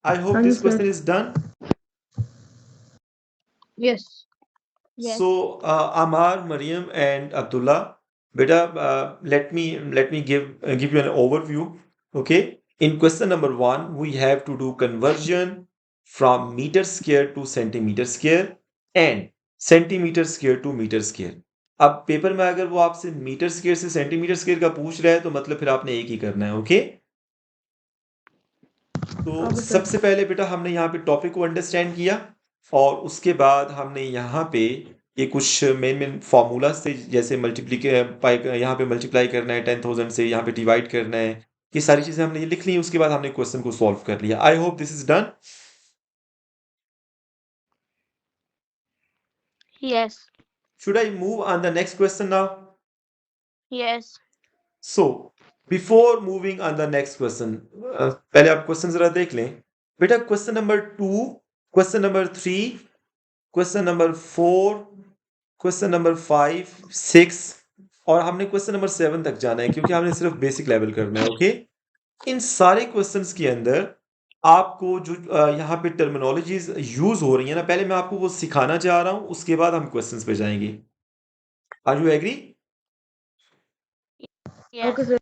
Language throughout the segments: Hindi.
I hope हाँ जी this sir. question is done. Yes. Yes. So, Amar, Mariam, and Abdullah, beta, let me give you an overview. Okay. In question number one, we have to do conversion from meter square to centimeter square and centimeter square to meter square. अब पेपर में अगर वो आपसे मीटर स्क्वायर से सेंटीमीटर स्क्वायर का पूछ रहा है तो मतलब फिर आपने एक ही करना है। ओके, तो ओके सर। सबसे पहले बेटा हमने यहाँ पे टॉपिक को अंडरस्टैंड किया और उसके बाद हमने यहाँ पे ये कुछ मेन मेन फार्मूला से, जैसे मल्टीप्लाई यहाँ पे मल्टीप्लाई करना है 10,000 से, यहाँ पे डिवाइड करना है, ये सारी चीजें हमने ये लिख ली। उसके बाद हमने क्वेश्चन को सॉल्व कर लिया। I hope this is done. Yes. Should I move on the next question now? Yes. So before moving on the next question, पहले आप क्वेश्चन जरा देख लें बेटा। Question number 2, question number 3, question number 4, question number 5, 6 और हमने क्वेश्चन नंबर 7 तक जाना है क्योंकि हमने सिर्फ बेसिक लेवल करना है। ओके, इन सारे क्वेश्चंस के अंदर आपको जो यहाँ पे टर्मिनोलॉजीज यूज हो रही है ना, पहले मैं आपको वो सिखाना चाह रहा हूँ, उसके बाद हम क्वेश्चंस पे जाएंगे। Are you agree? Yes. Okay sir.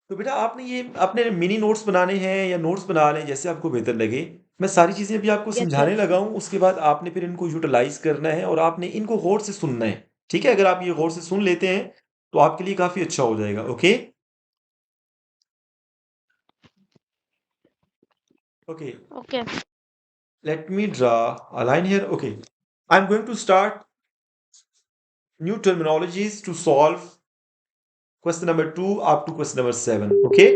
तो बेटा आपने ये अपने मिनी नोट्स बनाने हैं या नोट्स बना लें, जैसे आपको बेहतर लगे। मैं सारी चीज़ें अभी आपको Yes, समझाने sir. लगा हूँ, उसके बाद आपने फिर इनको यूटिलाइज करना है और आपने इनको गौर से सुनना है। ठीक है, अगर आप ये गौर से सुन लेते हैं तो आपके लिए काफ़ी अच्छा हो जाएगा। Okay okay, Okay. let me draw a line here. Okay, I'm going to start new terminologies to solve question number 2 up to question number 7. Okay,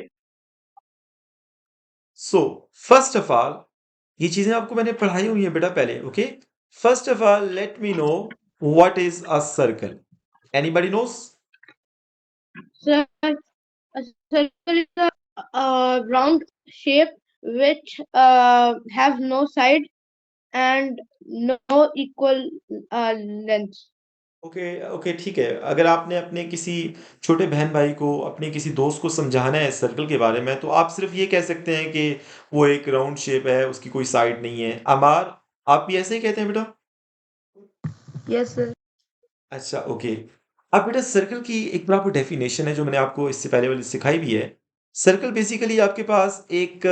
so first of all, ये चीजें आपको मैंने पढ़ाई हुई है बेटा पहले। Okay, first of all let me know what is a circle. Anybody knows? Sir, a circle is a round shape which have no side and no equal length. Okay okay, ठीक है। अगर आपने अपने किसी छोटे बहन भाई को, अपने किसी दोस्त को समझाना है सर्कल के बारे में, तो आप सिर्फ ये कह सकते हैं कि वो एक राउंड शेप है, उसकी कोई साइड नहीं है। अमार, आप भी ऐसे ही कहते हैं बेटा? Yes sir. अच्छा ओके। अब बेटा सर्कल की एक प्रॉपर डेफिनेशन है जो मैंने आपको इससे पहले वाली सिखाई भी है। सर्कल बेसिकली आपके पास एक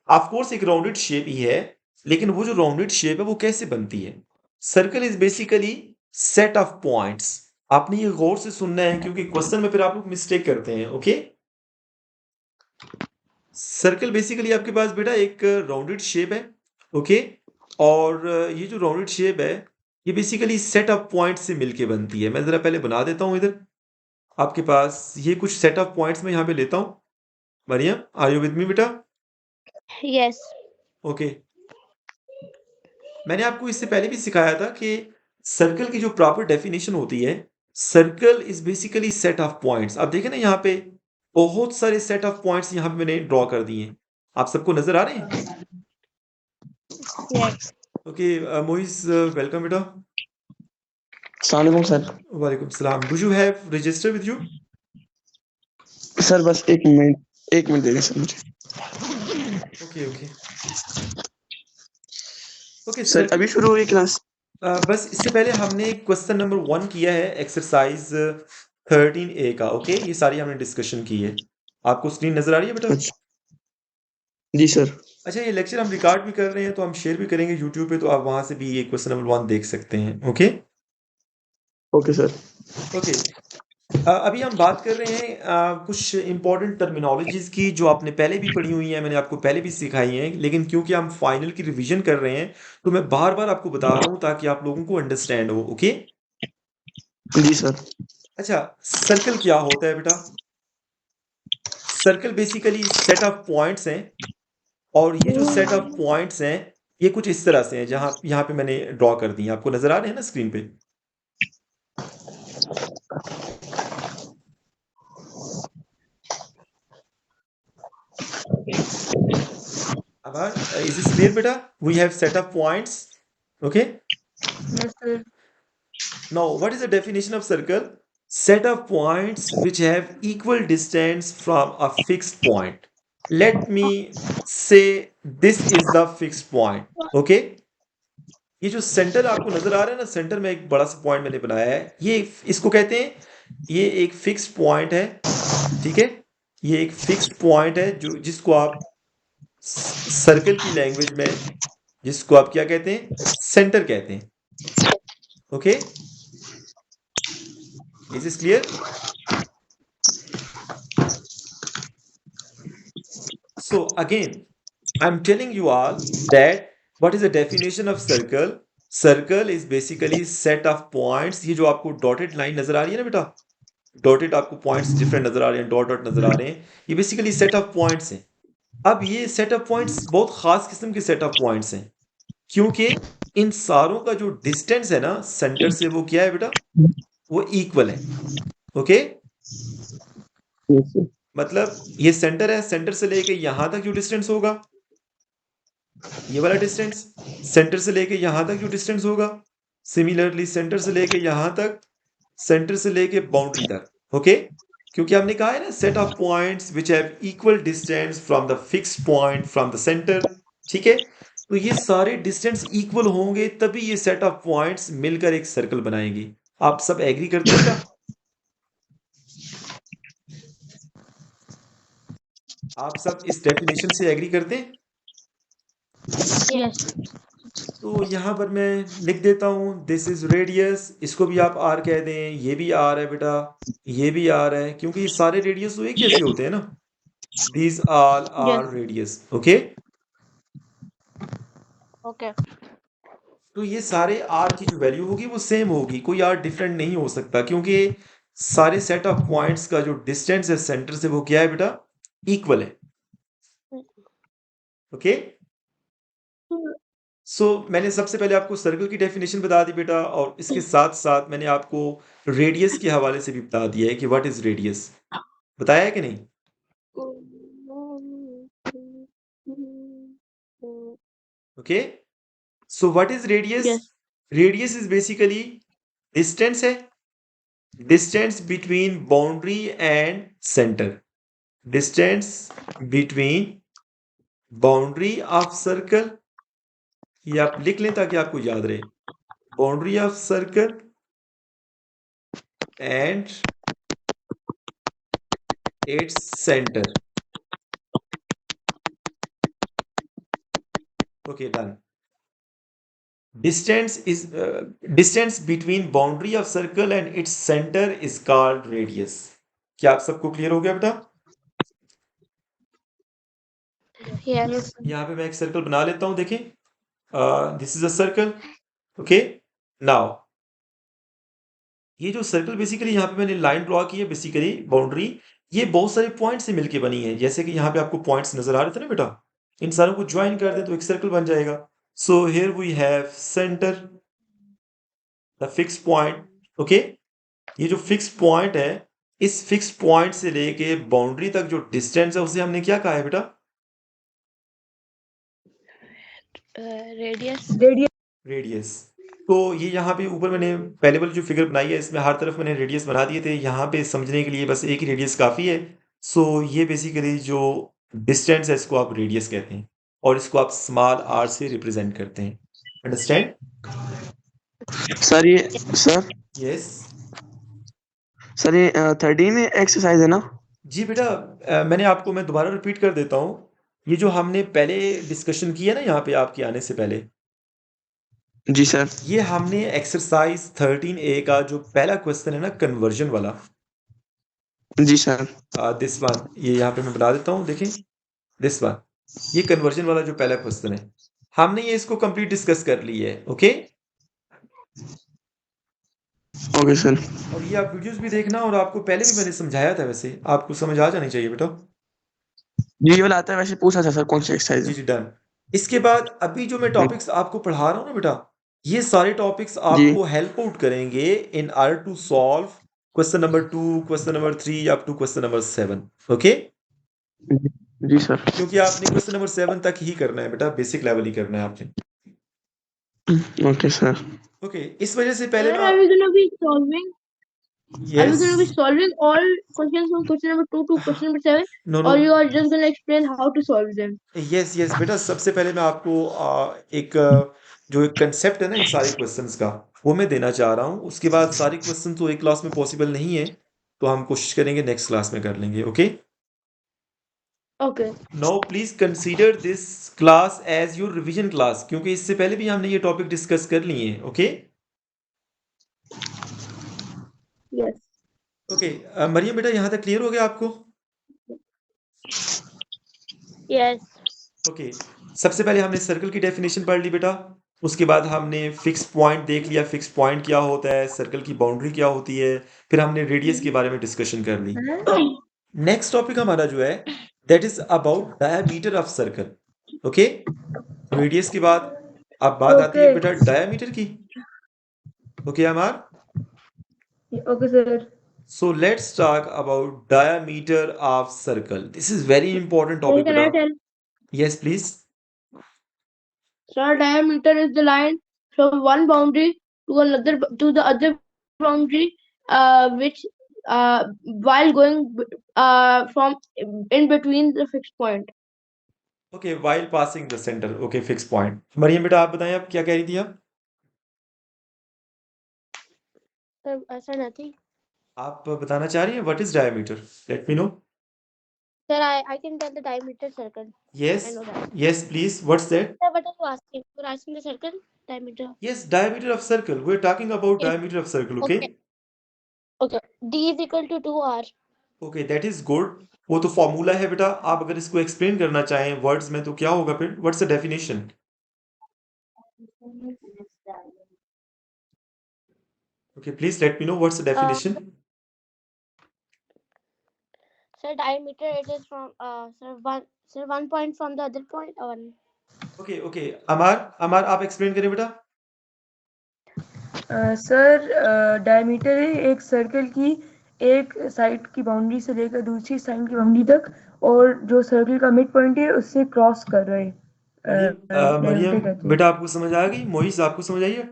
ऑफ कोर्स एक राउंडेड शेप ही है, लेकिन वो जो राउंडेड शेप है वो कैसे बनती है? Circle is basically set of points. आपने ये गौर से सुनना है क्योंकि क्वेश्चन में फिर आप लोग मिस्टेक करते हैं। ओके, सर्कल बेसिकली आपके पास बेटा एक राउंडेड शेप है। ओके, और ये जो राउंडेड शेप है ये बेसिकली सेट ऑफ पॉइंट से मिलके बनती है। मैं ज़रा पहले बना देता हूँ इधर आपके पास ये कुछ सेट ऑफ पॉइंट्स में यहाँ पे लेता हूँ। Mariam, are you with me बेटा? Yes. ओके, मैंने आपको इससे पहले भी सिखाया था कि सर्कल की जो प्रॉपर डेफिनेशन होती है, circle is basically set of points. आप देखें ना यहाँ पे बहुत सारे सेट ऑफ पॉइंट्स यहाँ पे मैंने ड्रॉ कर दिए हैं। आप सबको नजर आ रहे हैं? Yes. ओके, मोइस, वेलकम बेटा। अस्सलाम सर। वालेकुम सलाम। Do you have register with you? Sir बस एक मिनट दे दें सर मुझे। Okay okay okay sir circle. अभी शुरू हुई क्लास? बस इससे पहले हमने क्वेश्चन नंबर 1 किया है, एक्सरसाइज 13A का। ओके, ये सारी हमने डिस्कशन की है। आपको स्क्रीन नजर आ रही है बेटा? अच्छा जी सर। अच्छा, ये लेक्चर हम रिकॉर्ड भी कर रहे हैं तो हम शेयर भी करेंगे यूट्यूब पे, तो आप वहां से भी ये क्वेश्चन नंबर 1 देख सकते हैं। Okay okay sir. ओके, अभी हम बात कर रहे हैं कुछ इंपॉर्टेंट टर्मिनोलॉजीज की जो आपने पहले भी पढ़ी हुई हैं, मैंने आपको पहले भी सिखाई हैं, लेकिन क्योंकि हम फाइनल की रिवीजन कर रहे हैं तो मैं बार बार आपको बता रहा हूँ ताकि आप लोगों को अंडरस्टैंड हो। ओके, जी सर। अच्छा, सर्कल क्या होता है बेटा? Circle basically set of points हैं और ये जो सेट ऑफ पॉइंट्स हैं ये कुछ इस तरह से हैं, जहां यहाँ पे मैंने ड्रॉ कर दी हैं। आपको नजर आ रहे हैं ना स्क्रीन पे? Is this clear beta? We have set of points. Okay, yes sir. now what is the definition of circle? Set of points which have equal distance from a fixed point. Let me say this is the fixed point. Okay, ये जो सेंटर आपको नजर आ रहा है ना, सेंटर में एक बड़ा सा पॉइंट मैंने बनाया है, ये इसको कहते हैं, ये एक फिक्स पॉइंट है, ठीक है, ये एक फिक्स्ड पॉइंट है जो जिसको आप सर्कल की लैंग्वेज में, जिसको आप क्या कहते हैं, सेंटर कहते हैं. Okay, is this clear? So again, I'm telling you all that what is the definition of circle? Circle is basically set of points. ये जो आपको dotted line नजर आ रही है ना बेटा, dotted आपको points different नजर आ रहे हैं, dot नजर आ रहे हैं, ये basically set of points हैं. अब ये set of points बहुत खास किस्म के set of points हैं, क्योंकि इन सारों का जो distance है ना सेंटर से, वो क्या है बेटा, वो equal है. Okay, Yes, sir. मतलब ये सेंटर है, सेंटर से लेके यहां तक जो डिस्टेंस होगा, ये वाला डिस्टेंस, सेंटर से लेके यहां तक जो डिस्टेंस होगा, सिमिलरली सेंटर से लेके यहां तक, सेंटर से लेके बाउंड्री तक. ओके, क्योंकि हमने कहा है ना, set of points which have equal distance from the fixed point from the centre. ठीक है, तो ये सारे डिस्टेंस इक्वल होंगे तभी ये सेट ऑफ पॉइंट्स मिलकर एक सर्कल बनाएंगे. आप सब एग्री करते हैं क्या? आप सब इस डेफिनेशन से एग्री करते हैं? Yes. तो यहाँ पर मैं लिख देता हूँ, दिस इज रेडियस, इसको भी आप आर कह दें, ये भी आर है बेटा, ये भी आर है, क्योंकि ये सारे रेडियस तो एक जैसे होते हैं ना. These all are radius. Okay, Okay. तो ये सारे आर की जो वैल्यू होगी वो सेम होगी, कोई आर डिफरेंट नहीं हो सकता, क्योंकि सारे सेट ऑफ पॉइंट्स का जो डिस्टेंस है सेंटर से वो क्या है बेटा, इक्वल है. ओके, सो मैंने सबसे पहले आपको सर्कल की डेफिनेशन बता दी बेटा, और इसके साथ साथ मैंने आपको रेडियस के हवाले से भी बता दिया है कि व्हाट इज रेडियस. बताया है कि नहीं? Okay, so what is radius? Yes. Radius is basically distance है, distance between boundary and centre, distance between boundary of circle, ये आप लिख लें ताकि आपको याद रहे, boundary of circle and its centre. Okay, done. Distance between boundary of circle and its center is called radius. क्या आप सबको क्लियर हो गया बेटा? Yes. यहाँ पे मैं एक सर्कल बना लेता हूँ, देखें, this is a circle. Okay, now ये जो सर्कल बेसिकली यहाँ पे मैंने लाइन ड्रॉ की है, बेसिकली बाउंड्री, ये बहुत सारे पॉइंट से मिलके बनी है. जैसे कि यहाँ पे आपको पॉइंट्स नजर आ रहे थे ना बेटा, इन सारों को ज्वाइन कर दें तो एक सर्कल बन जाएगा. So here we have centre, the fix point. Okay, ये जो फिक्स पॉइंट है, इस फिक्स पॉइंट से लेके बाउंड्री तक जो डिस्टेंस है उसे हमने क्या कहा है बेटा? Radius. रेडियस. तो ये यहाँ पे ऊपर मैंने पहले वाली जो फिगर बनाई है, इसमें हर तरफ मैंने रेडियस बना दिए थे. यहाँ पे समझने के लिए बस एक ही रेडियस काफ़ी है. सो ये बेसिकली जो डिस्टेंस है इसको आप रेडियस कहते हैं, और इसको आप स्मॉल आर से रिप्रेजेंट करते हैं. अंडरस्टैंड? सर ये सर यस सर ये 13 एक्सरसाइज है ना? जी बेटा, मैं दोबारा रिपीट कर देता हूँ. ये जो हमने पहले डिस्कशन किया ना यहाँ पे आपके आने से पहले, जी सर. ये हमने एक्सरसाइज 13A का जो पहला क्वेश्चन है ना, कन्वर्जन वाला, जी सर. दिस वन, ये यहाँ पे मैं बता देता हूँ, देखें, दिस वन, ये कन्वर्जन वाला जो पहला क्वेश्चन है, हमने ये इसको कंप्लीट डिस्कस कर ली है. Okay, okay sir. और ये आप वीडियोस भी देखना, और आपको पहले भी मैंने समझाया था, वैसे आपको समझ आ जानी चाहिए बेटा. जी ये वाला आता है, वैसे पूछा था सर कौन सी एक्सरसाइज जी है. जी, डन. इसके बाद अभी जो मैं टॉपिक्स आपको पढ़ा रहा हूँ ना बेटा, ये सारे टॉपिक्स आपको हेल्प आउट करेंगे in order to solve question number 2, question number 3 up to question number 7. Okay, जी सर. क्योंकि आपने क्वेश्चन नंबर 7 तक ही करना है बेटा, बेसिक लेवल ही करना है आपने. Okay sir. ओके, इस वजह से पहले Where ना, are we gonna be solving? Are we going to be Yes. solving all questions from question number 2 to question number 7, No, or no. you are just going to explain how to solve them? Yes yes बेटा, सबसे पहले मैं आपको जो एक कंसेप्ट है ना इन सारे क्वेश्चंस का, वो मैं देना चाह रहा हूँ। उसके बाद सारे क्वेश्चन तो एक क्लास में पॉसिबल नहीं है, तो हम कोशिश करेंगे नेक्स्ट क्लास में कर लेंगे। Okay, Okay. Now please consider this class as your revision class, क्योंकि इससे पहले भी हमने ये टॉपिक डिस्कस कर लिए हैं। Okay Yes. ओके, मरियम बेटा यहाँ तक क्लियर हो गया आपको? Yes. ओके, सबसे पहले हमने सर्कल की डेफिनेशन पढ़ ली बेटा। उसके बाद हमने फिक्स पॉइंट देख लिया, फिक्स पॉइंट क्या होता है, सर्कल की बाउंड्री क्या होती है। फिर हमने रेडियस के बारे में डिस्कशन कर ली। नेक्स्ट टॉपिक हमारा जो है that is about diameter of circle. Okay, radius के बाद अब बात आती है Okay. बेटा डायमीटर की। Okay Amar, Okay, sir. So let's talk about diameter of circle. This is very important Sir, topic can बेटा। I tell? Yes please. Sir, diameter is the line from one boundary to the other boundary, which while going from in between the fixed point. Okay, while passing the centre. Okay, fix point. Mariam बेटा आप बताएं, आप क्या कह रही थी आप? Sir, nothing. आप बताना चाह रही हैं what is diameter? Late me no. Sir, I can tell the diameter circle. Yes I know that. Yes please, what's that? Sir, what are you asking? You're asking the circle diameter. Yes, diameter of circle, we are talking about Yes. Diameter of circle. Okay Okay. Okay. D is equal to 2R. Okay, that is good. वो तो फॉर्मूला है बेटा, आप अगर इसको एक्सप्लेन करना चाहें वर्ड्स में तो क्या होगा फिर? What's the definition? Okay please let me know what's the definition. Sir, diameter it is from sir, one point from the other point or one. Okay okay, Amar Amar आप एक्सप्लेन करें बेटा। सर डायमीटर है एक सर्कल की एक साइड की बाउंड्री से लेकर दूसरी साइड की बाउंड्री तक, और जो सर्कल का मिड पॉइंट है उससे क्रॉस कर रहे मरियम मरियम डायमीटर कहते हैं। बेटा आपको समझ आ गई? मोइस आपको समझ आई है?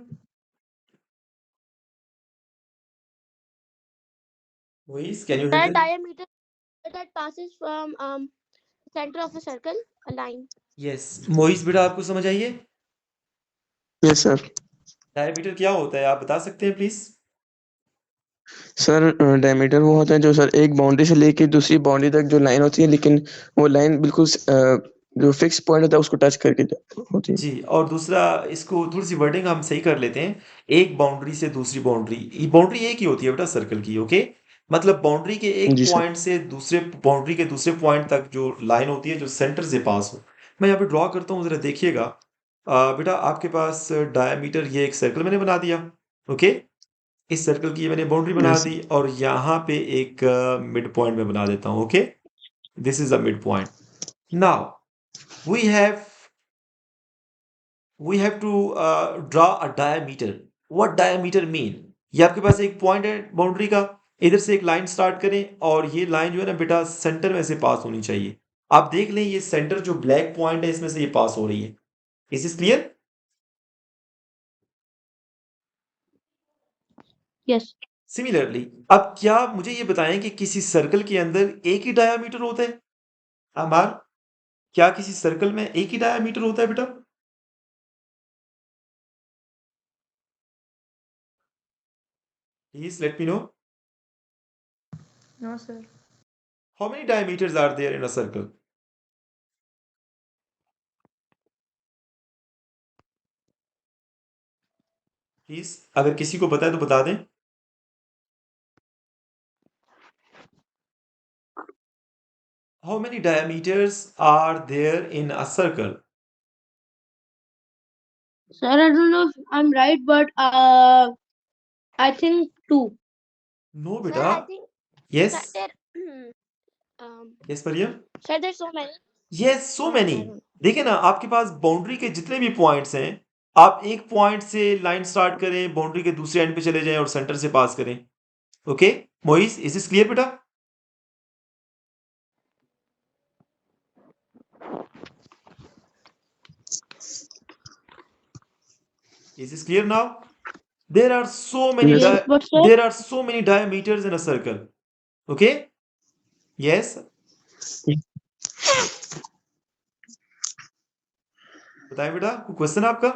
Moiz can you Sir, handle? diameter that passes from center of a circle, a line. Yes, Moiz बेटा आपको समझ आई है? Yes sir. डायमीटर क्या होता है आप बता सकते हैं प्लीज? सर डायमीटर वो होता है जो सर एक बाउंड्री से लेके दूसरी बाउंड्री तक जो लाइन होती है, लेकिन वो लाइन बिल्कुल जो फिक्स पॉइंट होता है उसको टच करके होती है। जी, और दूसरा, इसको थोड़ी सी वर्डिंग हम सही कर लेते हैं। एक बाउंड्री से दूसरी बाउंड्री, बाउंड्री एक ही होती है बेटा सर्कल की। ओके, मतलब बाउंड्री के एक जी सर। पॉइंट से दूसरे बाउंड्री के दूसरे पॉइंट तक जो लाइन होती है जो सेंटर से पास हो। मैं यहाँ पे ड्रॉ करता हूँ, जरा देखिएगा। बेटा आपके पास डायमीटर, ये एक सर्कल मैंने बना दिया। ओके, इस सर्कल की ये मैंने बाउंड्री बना यस दी, और यहाँ पे एक मिड पॉइंट में बना देता हूँ। Okay, this is a mid point. Now we have to draw a diameter. What diameter mean? ये आपके पास एक पॉइंट है बाउंड्री का, इधर से एक लाइन स्टार्ट करें, और ये लाइन जो है ना बेटा सेंटर में से पास होनी चाहिए। आप देख लें ये सेंटर जो ब्लैक पॉइंट है इसमें से ये पास हो रही है। Is this clear? Yes. Similarly, अब क्या मुझे ये बताएं कि किसी सर्कल के अंदर एक ही डायामीटर होता है? अमार, क्या किसी सर्कल में एक ही डायामीटर होता है बेटा? Please let me know. No sir. How many diameters are there in a circle? Please अगर किसी को पता है तो बता दें। How many diameters are there in a circle? Sir, I don't know if I'm right, but I think 2. No, Sir, I beta. think Yes. there. um. Yes, Mariam. Sir, there's so many. Yes, so I many. don't know. देखिए ना, आपके पास बाउंड्री के जितने भी पॉइंट्स हैं, आप एक पॉइंट से लाइन स्टार्ट करें, बाउंड्री के दूसरे एंड पे चले जाएं और सेंटर से पास करें। ओके, मोइस, इज दिस क्लियर बेटा? Is this clear now? There are so many Yes, Yes, but sir, there are so many diameters in a circle. Okay? Yes? बताएं बेटा, कोई क्वेश्चन आपका?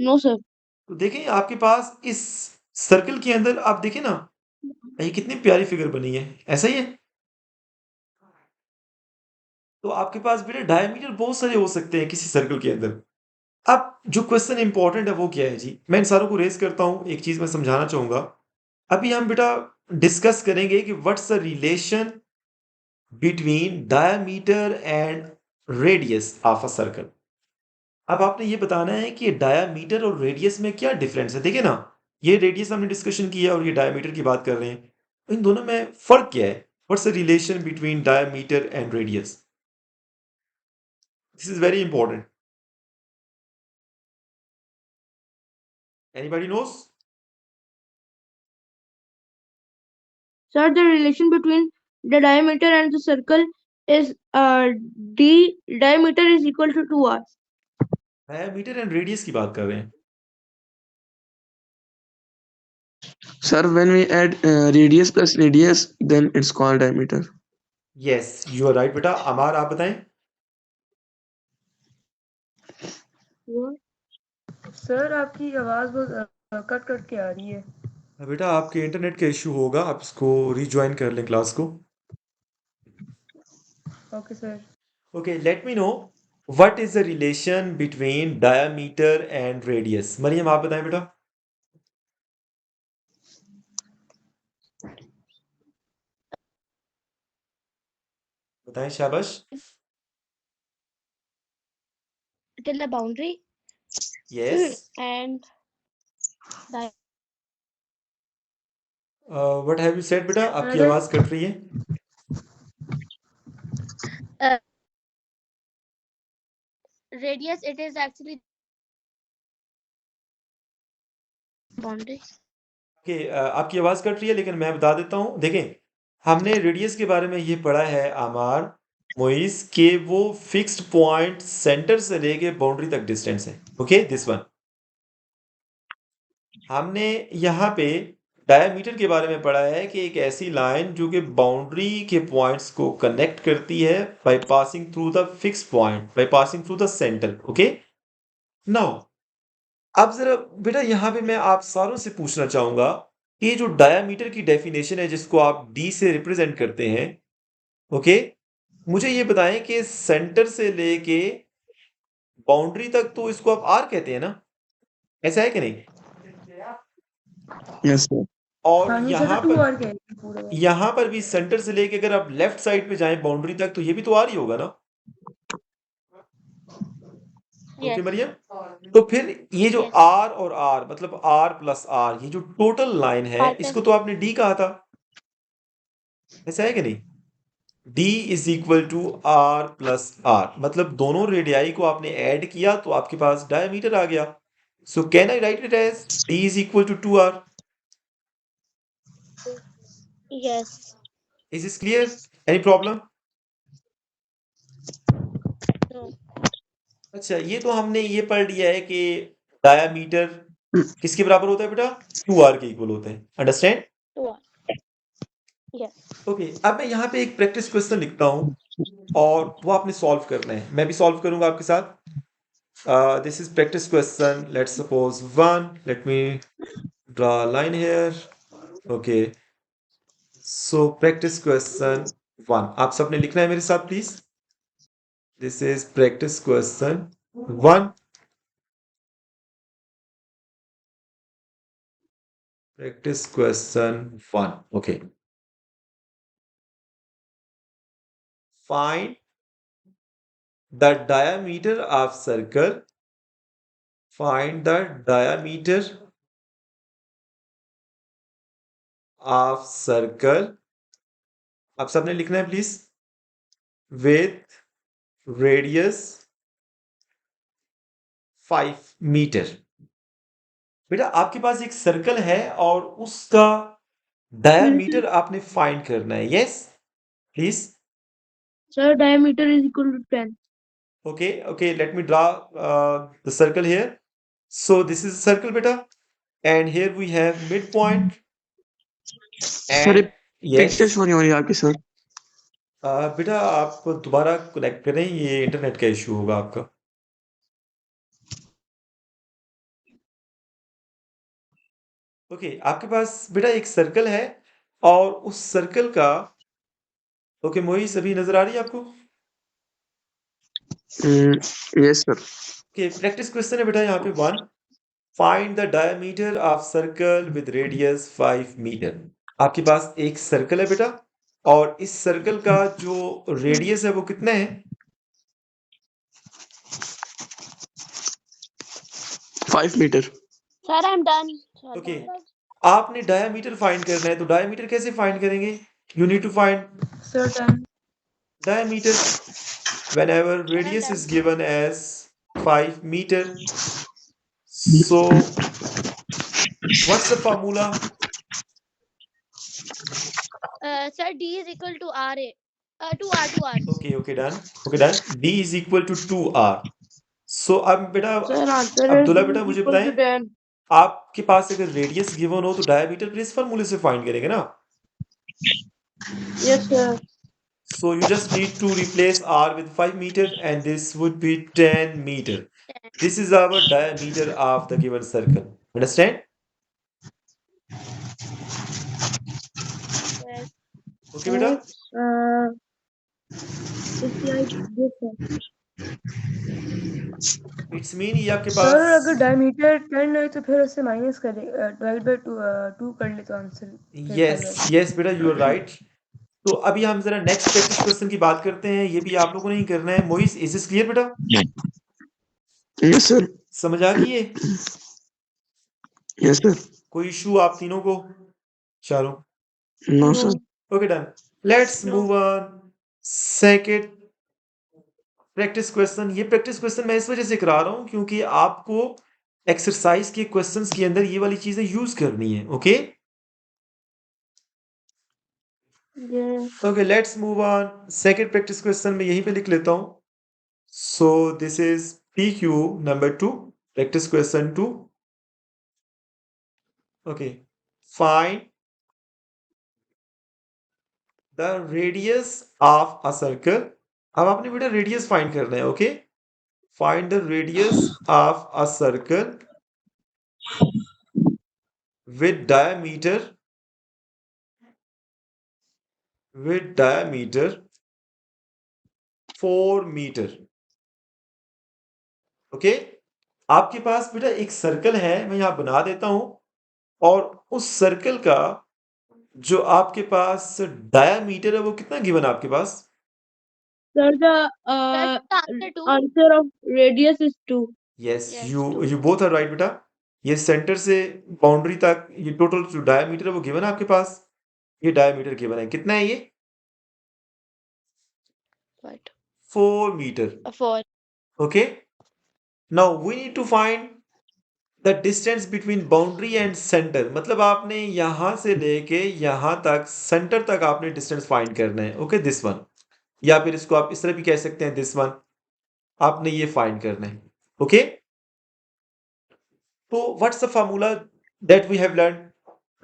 no sir. तो देखें आपके पास इस सर्कल के अंदर आप देखें ना, ये कितनी प्यारी फिगर बनी है, ऐसा ही है? तो आपके पास बेटा डायमीटर बहुत सारे हो सकते हैं किसी सर्कल के अंदर। अब जो क्वेश्चन इंपॉर्टेंट है वो क्या है जी? मैं इन सारों को रेस करता हूँ, एक चीज मैं समझाना चाहूंगा। अभी हम बेटा डिस्कस करेंगे कि what's the relation between diameter and radius of a circle. अब आपने ये बताना है कि डायमीटर और रेडियस में क्या डिफरेंस है। देखिए ना, ये रेडियस हमने डिस्कशन किया और ये डायमीटर की बात कर रहे हैं, इन दोनों में फर्क क्या है? What's the relation between diameter and radius? This is very important. Anybody knows? Sir, the relation between the diameter and the circle is d diameter is equal to 2r. Diameter and radius की बात कर रहे हैं। sir, when we add radius plus radius, then it's called diameter. Yes, you are right बेटा। अमार आप बताएं। सर आपकी आवाज बहुत कट कट के आ रही है। बेटा आपके इंटरनेट का इश्यू होगा, आप इसको रीज्वाइन कर लें क्लास को। Okay sir. Okay, let me know what is the relation between diameter and radius. Mariam आप बताएं बेटा। बताएं शाबाश। Till the boundary Yes. and di- What have you said बेटा? आपकी अगर आवाज कट रही है। radius, it is actually boundary. Okay, आपकी आवाज कट रही है लेकिन मैं बता देता हूँ। देखें, हमने रेडियस के बारे में ये पढ़ा है आमार मोइस के वो फिक्स्ड पॉइंट सेंटर से लेके बाउंड्री तक डिस्टेंस है। Okay, this one. हमने यहाँ पे डायमीटर के बारे में पढ़ा है कि एक ऐसी लाइन जो कि बाउंड्री के पॉइंट्स को कनेक्ट करती है by passing through the fix point, by passing through the centre. Okay, now अब जरा बेटा यहाँ पे मैं आप सारों से पूछना चाहूंगा कि ये जो डायमीटर की डेफिनेशन है जिसको आप डी से रिप्रेजेंट करते हैं, ओके, मुझे ये बताएं कि सेंटर से लेके बाउंड्री तक तो इसको आप आर कहते हैं ना, ऐसा है कि नहीं? Yes, sir. और हाँ, ये यहाँ सर 2r पर कह रही है पूरा। यहाँ पर भी सेंटर से लेके अगर आप लेफ्ट साइड पे जाएं बाउंड्री तक तो ये भी तो आर ही होगा ना। Okay Yes. मरियम, तो फिर ये जो Yes. आर और आर मतलब आर प्लस आर, ये जो टोटल लाइन है R plus इसको तो आपने डी कहा था, ऐसा है कि नहीं? D is equal to R plus R, मतलब दोनों रेडियाई को आपने ऐड किया तो आपके पास डायमीटर आ गया। So can I write it as D is equal to 2r? Yes. Is this clear? Any problem? No. अच्छा, ये तो हमने ये पढ़ लिया है कि डायमीटर किसके बराबर होता है बेटा? 2r के इक्वल होते हैं। अंडरस्टैंड? 2r. Yes. ओके, अब मैं यहाँ पे एक प्रैक्टिस क्वेश्चन लिखता हूँ और वो आपने सॉल्व करना है, मैं भी सॉल्व करूंगा आपके साथ। This is practice question, let's suppose 1, let me draw line here. Okay, so practice question 1 आप सबने लिखना है मेरे साथ please. This is practice question 1। Practice question 1. Okay. Find the diameter of circle. Find the diameter of circle. आप सबने लिखना है प्लीज। With radius 5 metre. बेटा आपके पास एक सर्कल है और उसका डायमीटर आपने फाइंड करना है। Yes please. Sir, diameter is equal to 10. Okay, let me draw the circle here. So this is a circle बेटा। and here we have midpoint. Sir ये And yes, पिक्चर शो नहीं हो रही आपकी सर। बेटा आप दोबारा कनेक्ट करें, ये इंटरनेट का इशू होगा आपका। ओके, आपके पास बेटा एक सर्कल है और उस सर्कल का, ओके मोहित, अभी नजर आ रही है आपको? Yes sir. Okay, practice question है बेटा यहाँ पे 1, find the diameter of circle with radius 5 metre. आपके पास एक सर्कल है बेटा और इस सर्कल का जो रेडियस है वो कितना है? 5 metre. Sir, I'm done. Sir, okay, done. आपने डायमीटर फाइंड करना है, तो डायमीटर कैसे फाइंड करेंगे? You need to find sir time diameter whenever radius is given as 5 meter. So what's the formula? Sir, D is equal to RA. 2R. Okay, done. D is equal to 2r. So अब बेटा Sir, answer अब्दुल्ला is बेटा मुझे equal to बताएं, 10. आपके पास अगर रेडियस गिवन हो तो डायमीटर भी इस फार्मूले से फाइंड करेंगे ना? Yes, sir. So you just need to replace r with 5 meter and this would be 10 meter. This is our diameter of the given circle. Understand? Yes. Okay बेटा? It's like this, sir. It's mean ये आपके सर अगर पास, डायमीटर 10 है तो फिर उससे माइनस करें, डिवाइड बाय 2 कर ले तो आंसर yes बेटा, you are right. तो अभी हम जरा नेक्स्ट प्रैक्टिस क्वेश्चन की बात करते हैं, ये भी आप लोगों ने ही करना है। मोइस, इज दिस क्लियर बेटा? Yes sir. समझ आ गई है? Yes sir. कोई इशू आप तीनों को? चलो, no sir. Okay done. Let's No. Move on. Second practice question. ये प्रैक्टिस क्वेश्चन मैं इस वजह से करा रहा हूं क्योंकि आपको एक्सरसाइज के क्वेश्चंस के अंदर ये वाली चीजें यूज करनी है। Okay Yeah. Okay, let's move on. Second practice question में यहीं पे लिख लेता हूं। So this is PQ number 2, practice question 2। Okay, find the radius of a circle. अब आपने बेटा रेडियस फाइंड करना है। Okay, find the radius of a circle with diameter 4 metre. Okay, आपके पास बेटा एक सर्कल है, मैं यहां बना देता हूं, और उस सर्कल का जो आपके पास डायामीटर है वो कितना गिवन है आपके पास? Sir, the Sir, the answer 2. answer of radius is 2. Yes, Yes, you both are right बेटा। ये सेंटर से बाउंड्री तक ये टोटल जो डायामीटर है वो गिवन है आपके पास। ये डायामीटर गिवन है, कितना है ये? What? 4 metre. 4. Okay, now we need to find the distance between boundary and center। मतलब आपने यहां से लेके यहां तक, सेंटर तक आपने डिस्टेंस फाइंड करना है। ओके, दिस वन, या फिर इसको आप इस तरह भी कह सकते हैं, दिस वन। आपने ये फाइंड करना है। ओके, तो what's the formula that we have learn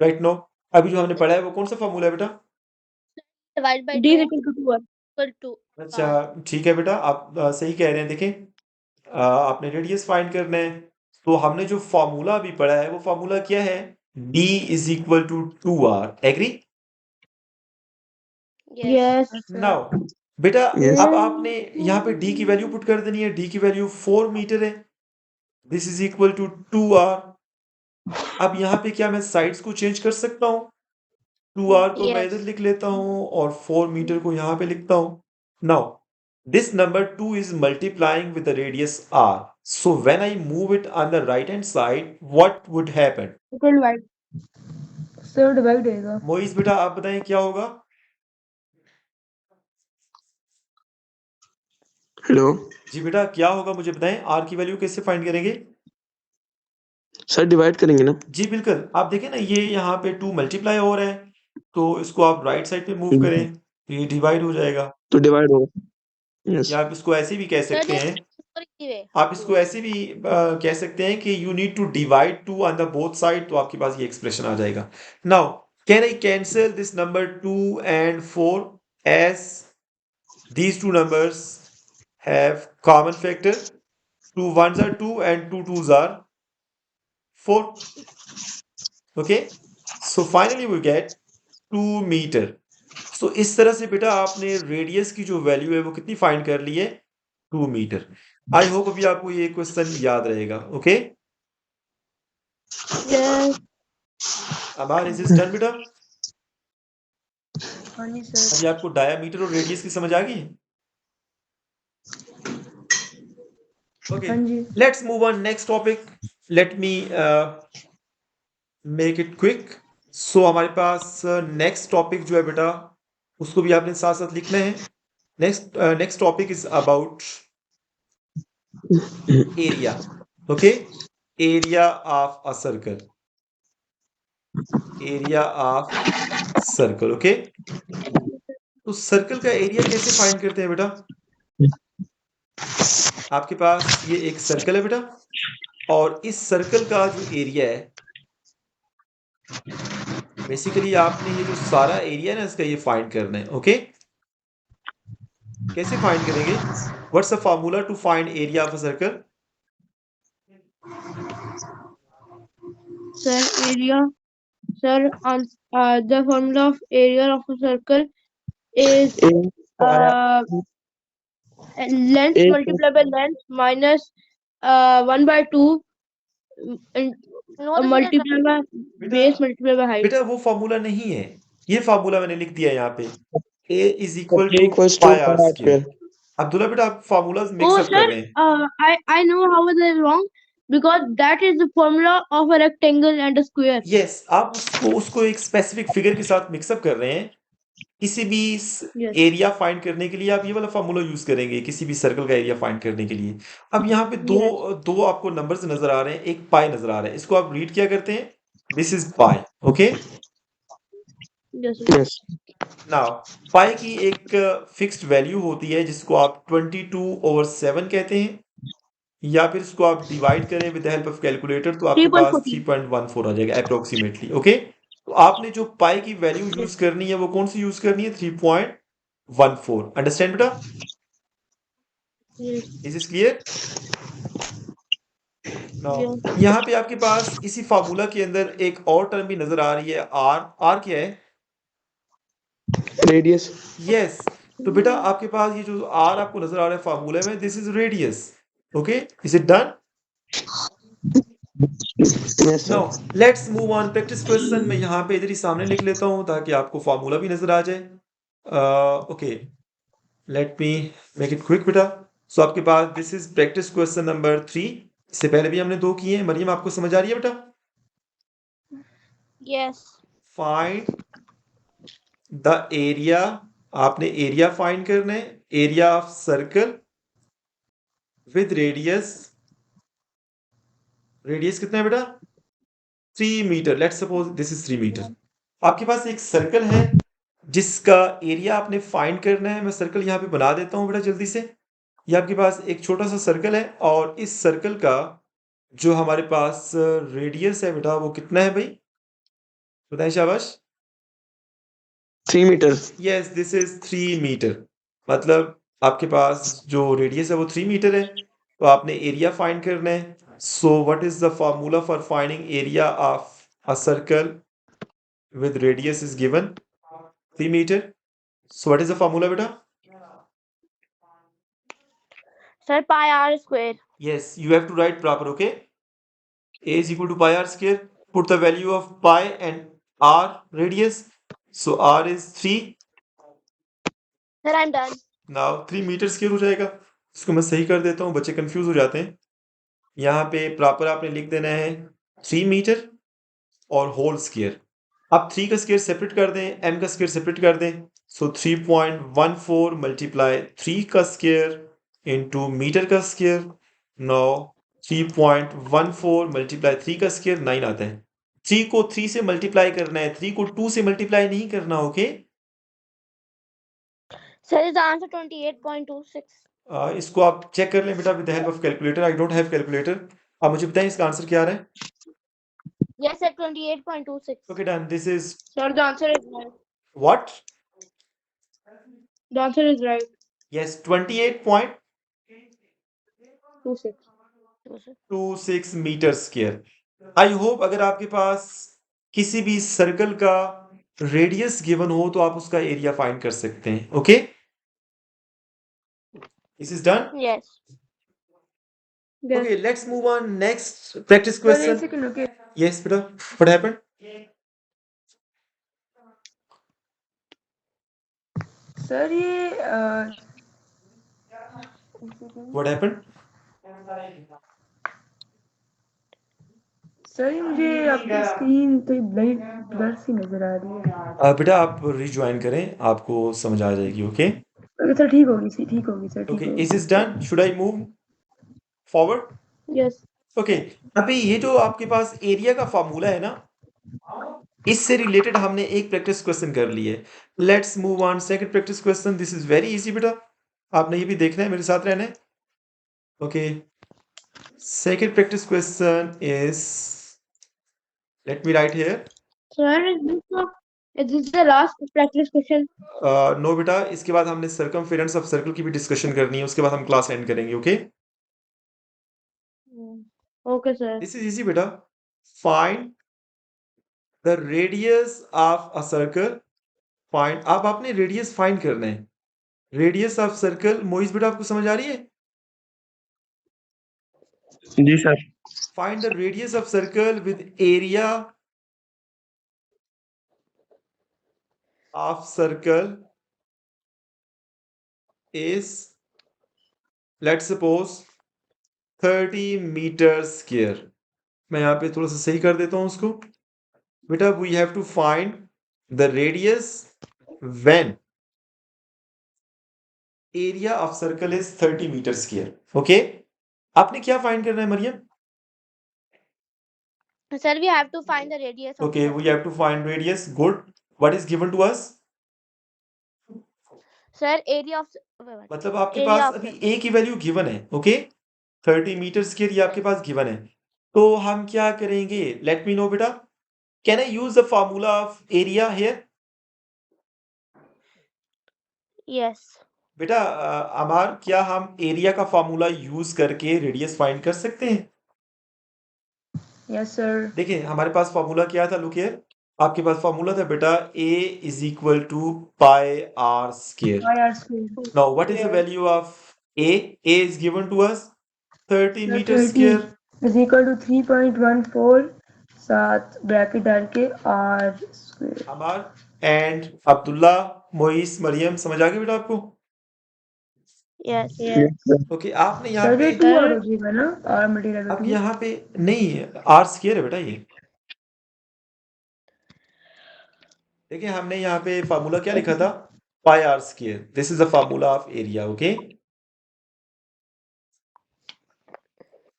right now? अभी जो हमने पढ़ा है वो कौन सा फार्मूला है बेटा? Divide by D 2 is equal to 2. equal to अच्छा, ठीक है बेटा, आप सही कह रहे हैं। देखें, आपने रेडियस फाइंड करना है, तो हमने जो फार्मूला अभी पढ़ा है वो फार्मूला क्या है? D is equal to 2R। Agree? yes. Yes. Now बेटा Yes. अब आपने यहाँ पे D की वैल्यू पुट कर देनी है। D की वैल्यू 4 मीटर है। This is equal to 2R। अब यहाँ पे क्या मैं साइड्स को चेंज कर सकता हूँ? 2R को मैं Yes. इधर लिख लेता हूँ और 4 मीटर को यहाँ पे लिखता हूँ। Now this number 2 is multiplying with the radius R. So when I move it on the right hand side, what would happen? It will divide. Sir divide होएगा। मोइस बेटा आप बताएं क्या होगा? हेलो जी बेटा क्या होगा मुझे बताएं, R की वैल्यू कैसे फाइंड करेंगे? सर, डिवाइड करेंगे ना? जी बिल्कुल, आप देखें ना ये यहाँ पे 2 मल्टीप्लाई हो रहा है, तो इसको आप राइट साइड पे मूव करें तो ये डिवाइड हो जाएगा। तो डिवाइड होगा। यस। या आप इसको ऐसे भी कह Sir, सकते this हैं, is way. आप इसको ऐसे भी कह सकते हैं कि you need to divide 2 on the both side, तो आपके पास ये एक्सप्रेशन आ जाएगा. Now can I cancel this number 2 and 4 as these two numbers have common factor? 2 ones are 2 and 2 twos are 4. Okay, so finally we get 2 meter. So इस तरह से बेटा आपने रेडियस की जो वैल्यू है वो कितनी फाइंड कर ली है, 2 मीटर. आई होप अभी आपको ये क्वेश्चन याद रहेगा. Okay, Yes. अबार इज दिस डन बेटा? हाँ जी सर। अभी आपको डायामीटर और रेडियस की समझ आ गई? ओके, हाँ जी। Let's move on next topic. Let me make it quick. So हमारे पास नेक्स्ट टॉपिक जो है बेटा उसको भी आपने साथ साथ लिखना है. Next topic is about area. Okay, area of a circle. Area of circle. Okay, तो सर्कल का एरिया कैसे फाइंड करते हैं बेटा? आपके पास ये एक सर्कल है बेटा, और इस सर्कल का जो एरिया है, बेसिकली आपने ये जो सारा एरिया है ना इसका ये फाइंड करना है. ओके, कैसे फाइंड करेंगे? What's the formula to find area of a circle? Sir, area. Sir, the formula of area of a circle is length A multiplied by length minus 1 by 2 and No, this is multiplied by base multiplied by height. बेटा वो फार्मूला नहीं है, ये फार्मूला मैंने लिख दिया है यहाँ पे. A is equal A to equals pi to r pi r square. square. Abdullah बेटा आप formulas Oh, mix up sir, कर रहे हैं. I know how is it wrong because that is the formula of a rectangle and a square. Yes, आप उसको एक स्पेसिफिक फिगर के साथ मिक्सअप कर रहे हैं. किसी भी Yes. एरिया फाइंड करने के लिए आप ये वाला फार्मूला यूज करेंगे, किसी भी सर्कल का एरिया फाइंड करने के लिए. अब यहाँ पे दो आपको नंबर्स नजर आ रहे हैं, एक पाई नजर आ रहा है. इसको आप रीड क्या करते हैं? This is pi. Okay, Yes, sir. Yes. Now pi की एक फिक्स्ड वैल्यू होती है जिसको आप 22/7 कहते हैं, या फिर इसको आप डिवाइड करें with the help of calculator तो आपके पास 3.14. 3.14 आ जाएगा अप्रोक्सीमेटली. ओके, तो आपने जो पाई की वैल्यू यूज करनी है वो कौन सी यूज करनी है? 3.14. अंडरस्टैंड बेटा? Yes. Is is clear? Now Yeah. यहाँ पे आपके पास इसी फार्मूला के अंदर एक और टर्म भी नजर आ रही है, आर. आर क्या है? Radius. यस, तो बेटा आपके पास ये जो आर आपको नजर आ रहा है फार्मूले में, this is radius. Okay, is it done? Yes, sir. Now let's move on. Practice question मैं यहाँ पे इधर ही सामने लिख लेता हूँ ताकि आपको फार्मूला भी नजर आ जाए. Okay, let me make it quick बेटा. सो आपके पास this is practice question number 3. इससे पहले भी हमने 2 किए हैं. मरियम आपको समझ आ रही है बेटा? yes. Find the area. आपने एरिया फाइंड करना है, area of circle with radius. Radius कितना है बेटा? 3 metre. Let's suppose this is 3 metre. आपके पास एक सर्कल है जिसका एरिया आपने फाइंड करना है. मैं सर्कल यहाँ पे बना देता हूँ बेटा जल्दी से. ये आपके पास एक छोटा सा सर्कल है, और इस सर्कल का जो हमारे पास रेडियस है बेटा वो कितना है भाई? बताएं शाबाश. 3 meters. Yes, this is 3 metre. मतलब आपके पास जो रेडियस है वो 3 मीटर है, तो आपने एरिया फाइंड करना है. So what is the formula for finding area of a circle with radius is given 3 metre. So what is the formula बेटा? Sir, pi r square. Yes, you have to write proper. Okay, a is equal to pi r square. Put the value of pi and r radius. So r is 3. Sir, I'm done. Now 3 metre square हो जाएगा. इसको मैं सही कर देता हूँ, बच्चे कंफ्यूज हो जाते हैं. यहाँ पे प्रॉपर आपने लिख देना है 3 मीटर और होल स्क्वायर. आप 3 का स्क्वायर सेपरेट कर दें, m का स्क्वायर सेपरेट कर दें. सो 3.14 मल्टीप्लाई 3 का स्क्वायर इंटू मीटर का स्क्वायर. नो 3.14 मल्टीप्लाई 3 का स्क्वायर 9 आता है. 3 को 3 से मल्टीप्लाई करना है, 3 को 2 से मल्टीप्लाई नहीं करना. Okay, Sir, is the answer 28.26? इसको आप चेक कर लें बेटा with the help of calculator. I don't have calculator. आप मुझे बताएं इसका आंसर क्या आ रहा है. Yes, sir. 28.26. Okay, done. This is Sir, the answer is right. what? The answer is right. Yes, 28.26 26. Metre square. I hope अगर आपके पास किसी भी सर्कल का रेडियस गिवन हो तो आप उसका एरिया फाइंड कर सकते हैं. Okay, this is done. Yes. Yes. Okay, let's move on. Next practice sir एक question. सेकंड रुकिए. Yes, beta. What happened? Sir ये What happened? सर ये मुझे आपकी स्क्रीन तो ब्लैक ब्लर सी नजर आ रही है. बेटा आप रिज्वाइन करें, आपको समझ आ जाएगी. ओके. सर ठीक होगी सर, ठीक होगी सर, ठीक Okay, होगी. is this done? Should I move forward? Yes. Okay. अभी ये जो आपके पास एरिया का फॉर्मूला है ना, इससे रिलेटेड हमने एक प्रैक्टिस क्वेश्चन कर ली है. Let's move on second practice question. This is very easy बेटा, आपने ये भी देखना है, मेरे साथ रहना है. Okay, second practice question is, let me write here. Sir, is this the last practice question? No बेटा, इसके बाद हमने सर्कमफेरेंस ऑफ सर्कल की भी डिस्कशन करनी है, उसके बाद हम क्लास एंड करेंगे. Okay, Okay, sir. This is easy बेटा. Find the radius of a circle. Find, अब आपने रेडियस फाइंड करना है. रेडियस ऑफ सर्कल, मोइस बेटा आपको समझ आ रही है? जी sir. Find the radius of circle with area of circle is, let's suppose, 30 metre square. मैं यहाँ पे थोड़ा सा सही कर देता हूँ उसको. बेटा we have to find the radius when area of circle is 30 metre square. Okay, आपने क्या फाइंड करना है Maryam? Sir, we have to find the radius of Okay, we circle. have to find radius. Good. What is given to us? Sir, area of wait. मतलब आपके Area पास of अभी circle. a की वैल्यू गिवन है. ओके, 30 मीटर स्क्वायर ये आपके पास गिवन है. तो हम क्या करेंगे? लेट मी नो बेटा. Can I use the formula of area here? Yes. बेटा अमार, क्या हम एरिया का फार्मूला यूज करके रेडियस फाइंड कर सकते हैं? Yes sir. देखिए हमारे पास फार्मूला क्या था. लुक हियर, आपके पास फार्मूला था बेटा a is equal to pi R square. Pi R square. Now what is the value of a? a is given to us 30 metre 30 square is equal to 3.14 साथ ब्रैकेट डाल के R square. Amar and Abdullah, Moiz, Mariam, समझ आ गया बेटा आपको? Yes. ओके, आपने यहाँ सर पे, ये 2 आर हो जाएगा ना, आर मल्टीप्लाई अब बाय 2. यहाँ पे नहीं, आर स्क्वायर है बेटा ये. देखिए हमने यहाँ पे फार्मूला क्या लिखा था? Pi R square. This is the formula of area. Okay,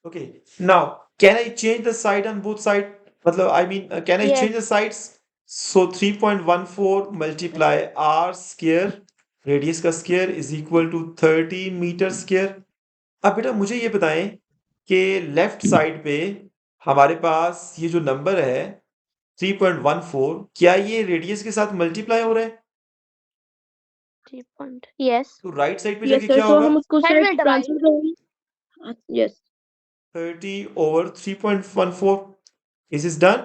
okay. Now can I change the side on both side? मतलब I mean can I Yes. Change the sides? So 3.14 multiply R square, radius का square, is equal to 30 metre square. अब बेटा मुझे ये बताएं कि लेफ्ट साइड पे हमारे पास ये जो नंबर है 3.14, क्या ये रेडियस के साथ मल्टीप्लाई हो रहा है? 3 point. Yes. तो राइट साइड पे Yes, जाके sir. क्या So होगा? हम उसको Sir, sir we'll divide. transfer करेंगे. Yes. 30 over 3.14. Is this done?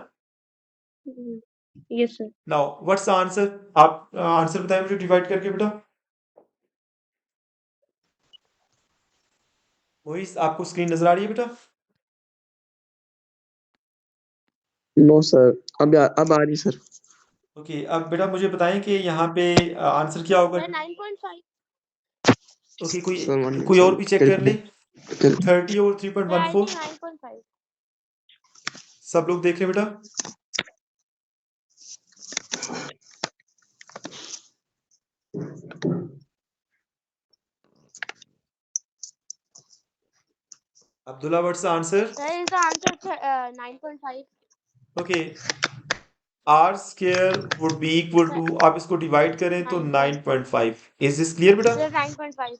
Yes, sir. Now what's the answer? आप आंसर बताएं मुझे डिवाइड करके बेटा. मोइस, आपको स्क्रीन नजर आ रही है बेटा? नो सर, अब आ रही सर. ओके, अब बेटा मुझे बताएं कि यहाँ पे आंसर क्या होगा? Sir, 9.5. ओके, सर, कोई और भी चेक कर ले. 30 over Sir, I 3.14. think 9.5. सब लोग देख रहे हैं बेटा? Abdullah, what's the answer? Sir, is the answer 9.5? Okay, r square would be equal to, आप इसको डिवाइड करें तो 9.5. Is this clear बेटा? Sir, 9.5.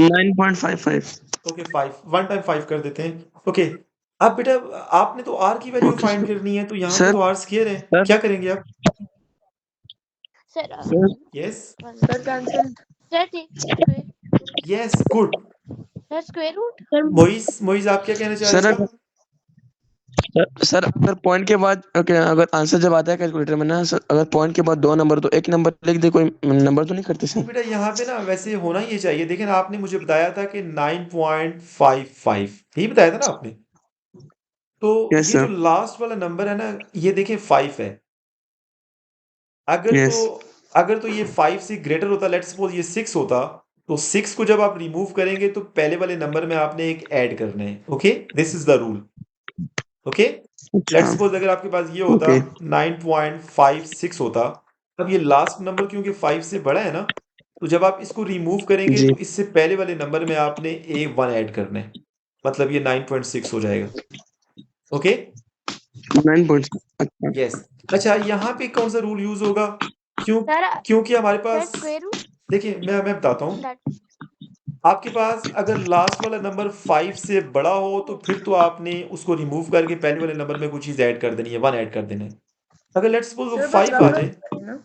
9.55 ओके 5 1 टाइम 5 कर देते हैं। ओके अब बेटा आपने तो आर की वैल्यू ओके फाइंड सर करनी है, तो यहाँ पे सर तो आर स्क्वायर है, सर क्या करेंगे आप? Sir, sir yes sir cancel sir, square. Yes good. Sir, square root. Sir, Moiz आप क्या कहना चाह रहे सर थे? सर अगर पॉइंट के बाद ओके अगर आंसर जब आता है कैलकुलेटर में ना सर अगर पॉइंट के बाद 2 नंबर तो एक नंबर लिख दे कोई नंबर तो नहीं करते नहीं सर बेटा यहाँ पे ना वैसे होना ही चाहिए। देखिए ना आपने मुझे बताया था कि 9.55 यही बताया था ना आपने। तो यस ये जो सर लास्ट वाला नंबर है ना, ये देखिए 5 है। अगर तो यस अगर तो ये 5 से ग्रेटर होता, लेट्स सपोज ये 6 होता, तो 6 को जब आप रिमूव करेंगे तो पहले वाले नंबर में आपने एक ऐड करना है। Okay this is the rule. Okay अच्छा लेट्स सपोज अगर आपके पास ये होता ओके 9.56 होता, अब ये लास्ट नंबर क्योंकि 5 से बड़ा है ना, तो जब आप इसको रिमूव करेंगे जी तो इससे पहले वाले नंबर में आपने ए 1 ऐड करना है, मतलब ये 9.6 हो जाएगा। ओके 9 पॉइंट अच्छा यस। अच्छा यहाँ पे कौन सा रूल यूज होगा? क्यों? Sir, क्योंकि हमारे sir, पास square root. देखिए मैं बताता हूँ। That. आपके पास अगर लास्ट वाला नंबर 5 से बड़ा हो तो फिर तो आपने उसको रिमूव करके पहले वाले नंबर में कुछ चीज ऐड कर देनी है, 1 ऐड कर देना है। अगर लेट्स सपोज वो सर बस 5 आ राउंड जाए, ऑफ करें ना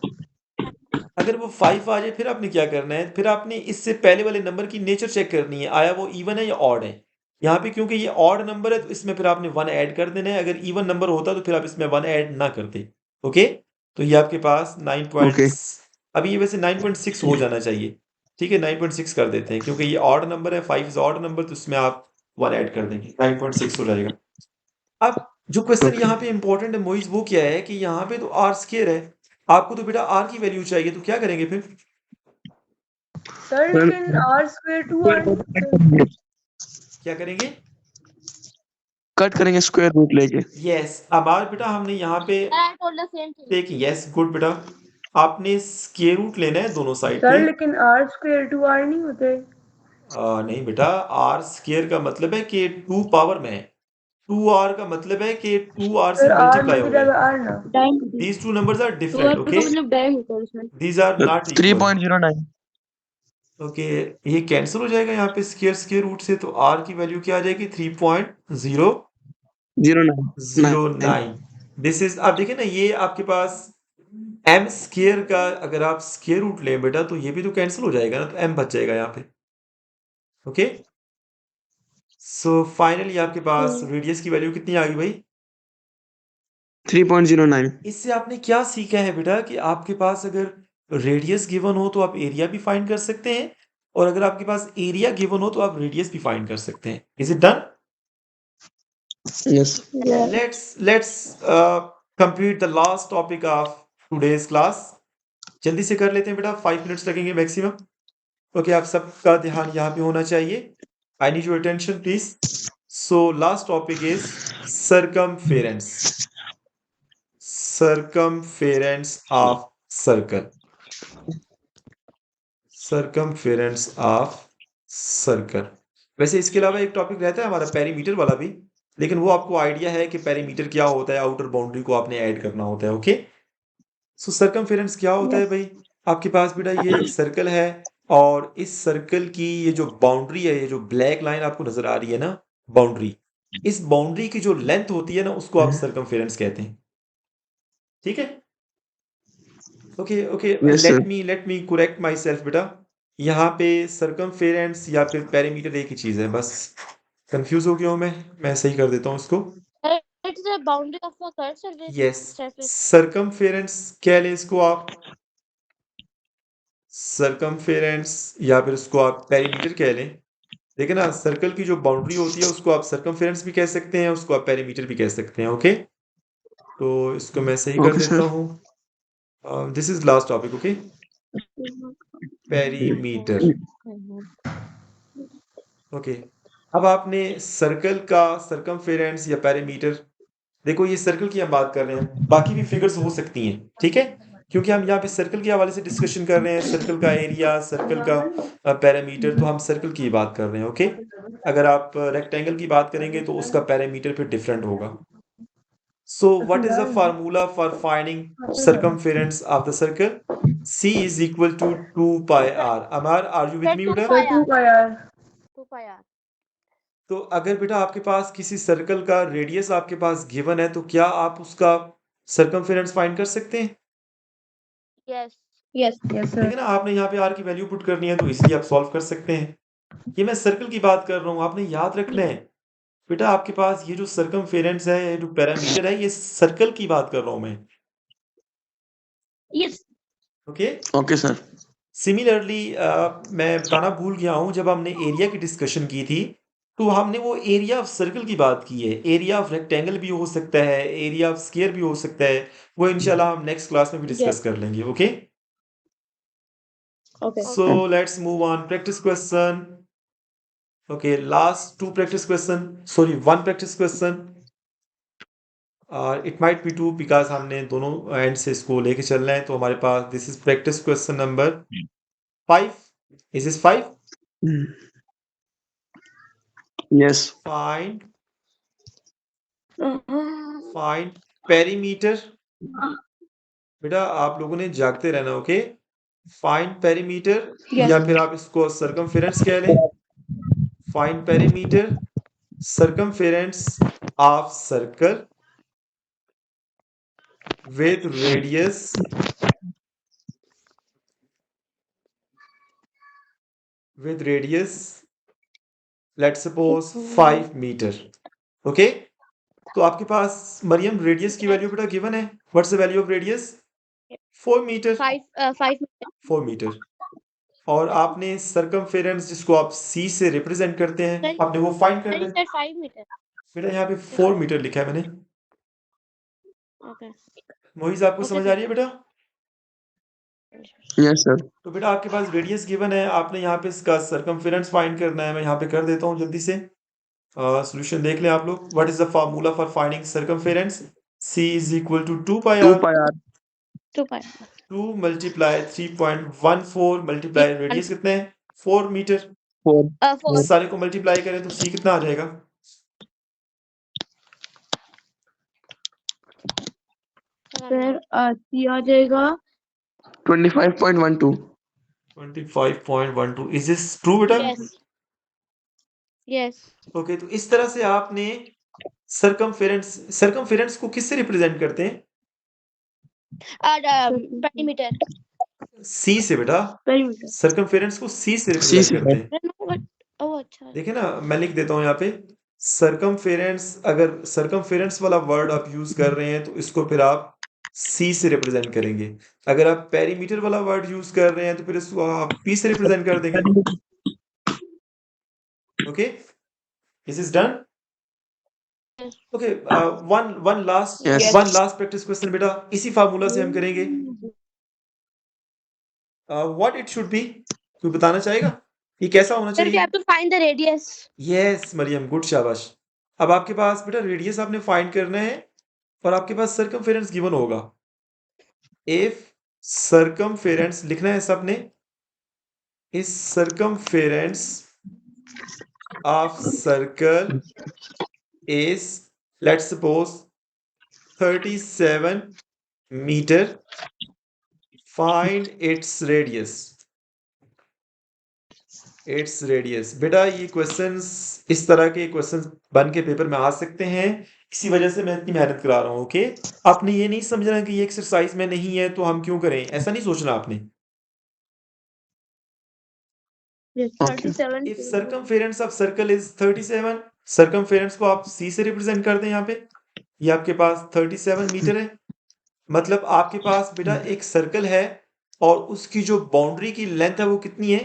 अगर वो 5 आ जाए फिर आपने क्या करना है? फिर आपने इससे पहले वाले नंबर की नेचर चेक करनी है, आया वो इवन है या ऑड है। यहाँ पे क्योंकि ये ऑड नंबर है तो इसमें फिर आपने 1 ऐड कर देना है। अगर इवन नंबर होता तो फिर आप इसमें 1 ऐड ना करते। ओके तो ये आपके पास 9 पॉइंट, ओके अभी ये वैसे 9.6 हो जाना चाहिए। ठीक है 9.6 कर देते हैं क्योंकि ये ऑड नंबर है, 5 इज ऑड नंबर, तो इसमें आप 1 ऐड कर देंगे, 9.6 हो जाएगा। अब जो क्वेश्चन ओके यहाँ पे इंपॉर्टेंट है मोइज, वो क्या है कि यहाँ पे तो आर स्क्वायर है, आपको तो बेटा आर की वैल्यू चाहिए, तो क्या करेंगे फिर? सर सर लेकिन आर स्क्वायर 2 आर नहीं होता है। क्या करेंगे? कट करेंगे स्क्वायर रूट लेके यस अब आज बेटा हमने यहाँ पे Sir, I told the same thing. देखिए, यस गुड बेटा, आपने स्क्वायर रूट लेना है दोनों साइड सर पे। लेकिन आर स्क्वायर 2 आर नहीं होता है नहीं बेटा, आर स्क्वायर का मतलब है कि 2 पावर में है, 2r का मतलब है कि 2r से सर आर मल्टीप्लाई हो रहा मल्टीप्लाई है। बाय आर ना diameter. These two numbers are तो डिफरेंट। R ओके का मतलब diameter इसमें. These are not equal. 3.09 okay ये कैंसिल हो जाएगा यहाँ पे स्क्वायर रूट से, तो r की वैल्यू क्या आ जाएगी? 3.009। दिस इज, अब देखिए ना ये आपके पास m स्क्वायर का अगर आप स्क्वायर रूट लें बेटा तो ये भी तो कैंसिल हो जाएगा ना, तो m बच जाएगा यहाँ पे। ओके सो फाइनली आपके पास रेडियस की वैल्यू कितनी आ गई भाई? 3.09 इससे आपने क्या सीखा है बेटा कि आपके पास अगर रेडियस गिवन हो तो आप एरिया भी फाइंड कर सकते हैं, और अगर आपके पास एरिया गिवन हो तो आप रेडियस भी फाइंड कर सकते हैं। Is it done? Yes Yeah. Let's complete the last topic of today's class. जल्दी से कर लेते हैं बेटा, 5 मिनट्स लगेंगे मैक्सिमम। ओके आप सबका ध्यान यहाँ पे होना चाहिए। I need your attention please. So last topic is circumference, circumference of circle, circumference of circle। वैसे इसके अलावा एक टॉपिक रहता है हमारा पेरीमीटर वाला भी, लेकिन वो आपको आइडिया है कि पेरीमीटर क्या होता है, आउटर बाउंड्री को आपने ऐड करना होता है। ओके सो सर्कमफेरेंस क्या होता है भाई? आपके पास बेटा ये एक सर्कल है, और इस सर्कल की ये जो बाउंड्री है, ये जो ब्लैक लाइन आपको नजर आ रही है ना बाउंड्री, इस बाउंड्री की जो लेंथ होती है ना उसको आप सर्कमफेरेंस कहते हैं। ठीक है okay okay Yes, sir. Let me correct my self बेटा। यहाँ पे सर्कमफेरेंस या फिर पेरीमीटर एक ही चीज है, बस कंफ्यूज हो गया हूँ मैं सही कर देता हूँ इसको। Sir, it's the boundary of a curved surface. Yes Surface. Circumference कह लें इसको आप, सर्कमफेरेंस या फिर उसको आप पेरीमीटर कह लें। देखिए ना सर्कल की जो बाउंड्री होती है उसको आप सर्कमफेरेंस भी कह सकते हैं, उसको आप पेरीमीटर भी कह सकते हैं। ओके तो इसको मैं सही कर Okay, देता sir. हूँ। This is last topic. Okay perimeter. Okay अब आपने सर्कल का सर्कमफेरेंस या पेरीमीटर, देखो ये सर्कल की हम बात कर रहे हैं, बाकी भी फिगर्स हो सकती हैं, ठीक है, क्योंकि हम यहाँ पे सर्कल के हवाले से डिस्कशन कर रहे हैं, सर्कल का एरिया, सर्कल का पेरीमीटर, तो हम सर्कल की बात कर रहे हैं। ओके अगर आप रेक्टेंगल की बात करेंगे तो उसका पेरीमीटर फिर डिफरेंट होगा। So what is the Sir. formula for finding circumference of the circle? C is equal to 2 pi r. Amar, are you with Sir, me 2 बेटा? pi Sir, 2 r. pi r. 2 pi r. तो अगर बेटा आपके पास किसी सर्कल का रेडियस आपके पास गिवन है तो क्या आप उसका सर्कमफेरेंस फाइंड कर सकते हैं? Yes. Yes. Yes, ठीक sir. है ना, आपने यहाँ पे आर की वैल्यू पुट करनी है तो इसलिए आप सॉल्व कर सकते हैं। ये मैं सर्कल की बात कर रहा हूँ, आपने याद रखना है बेटा आपके पास ये जो सर्कमफेरेंस है, ये जो पैरामीटर है, ये सर्कल की बात कर रहा हूँ मैं। Yes. Okay, okay sir. Similarly मैं बताना भूल गया हूँ, जब हमने एरिया की डिस्कशन की थी तो हमने वो एरिया ऑफ सर्कल की बात की है। एरिया ऑफ रेक्टेंगल भी हो सकता है, एरिया ऑफ स्क्वायर भी हो सकता है, वो इंशाल्लाह हम नेक्स्ट क्लास में भी डिस्कस Yes. कर लेंगे। Okay, Okay. so let's move on. Practice question. Okay, last two practice question. Sorry, one practice question. It might be two because हमने दोनों एंड से इसको लेके चलना है, तो हमारे पास this is practice question number 5. Is this 5? Yes. Find perimeter. बेटा आप लोगों ने जागते रहना, ओके? Find perimeter Yes. या फिर आप इसको सर्कमफेरेंस कह लें। Find perimeter circumference of circle with radius let's suppose 5 meter. Okay, तो आपके पास मरियम रेडियस की वैल्यू बेटा गिवन है। What's the value of radius? 4 metre. 5 meter. 4 metre. और आपने सर्कमफेरेंस जिसको आप सी से रिप्रेजेंट करते हैं, Sir, आपने वो फाइंड Sir, करना you है। said 5 meter. बेटा यहाँ पे 4 मीटर लिखा है मैंने। Okay. मोहिज आपको Okay, समझ sir. आ रही है बेटा? Yes sir. तो बेटा आपके पास रेडियस गिवन है, आपने यहाँ पे इसका सर्कमफेरेंस फाइंड करना है। मैं यहाँ पे कर देता हूँ जल्दी से। सॉल्यूशन देख लें आप लोग। What is the formula for finding circumference? C is equal to 2 pi 2 r. pi r। 2 pi. 2 multiply 3.14 multiply radius कितने हैं? 4 मीटर। 4। 4. इस सारे को मल्टीप्लाई करें तो C कितना आ जाएगा? Sir, C आ जाएगा 25.12। 25.12। इज दिस ट्रू बेटा? Yes. Yes. ओके, तो इस तरह से आपने सर्कमफेरेंस को किससे रिप्रेजेंट करते हैं? Perimeter. C से बेटा। perimeter. सर्कमफेरेंस को C से C रिप्रेजेंट से करते हैं। No, but oh, अच्छा. देखिए ना, मैं लिख देता हूँ यहाँ पे सर्कमफेरेंस। अगर सर्कमफेरेंस वाला वर्ड आप यूज कर रहे हैं तो इसको फिर आप C से रिप्रेजेंट करेंगे। अगर आप पेरीमीटर वाला वर्ड यूज कर रहे हैं तो फिर इसको आप P से रिप्रेजेंट कर देंगे। Okay, this is done. Okay, one Yes. Last practice question बेटा, इसी फार्मूला से हम करेंगे। व्हाट इट शुड बी, कोई बताना चाहेगा ये कैसा होना Sir, we चाहिए? have to find the radius. Yes Mariam, good, शाबाश। अब आपके पास बेटा रेडियस आपने फाइंड करना है और आपके पास सर्कमफेरेंस गिवन होगा। इफ सर्कमफेरेंस लिखना है सबने, इस circumference of circle is let's suppose 37 metre, find its radius. बेटा ये क्वेश्चंस, इस तरह के क्वेश्चंस बन के पेपर में आ सकते हैं, इसी वजह से मैं इतनी मेहनत करा रहा हूँ। ओके, आपने ये नहीं समझना कि ये एक्सरसाइज में नहीं है तो हम क्यों करें, ऐसा नहीं सोचना आपने। Yes. Okay. 37. If circumference of circle is 37, circumference को आप C से रिप्रेजेंट कर दें। यहाँ पे ये आपके पास 37 मीटर है। मतलब आपके पास बेटा एक सर्कल है और उसकी जो बाउंड्री की लेंथ है वो कितनी है?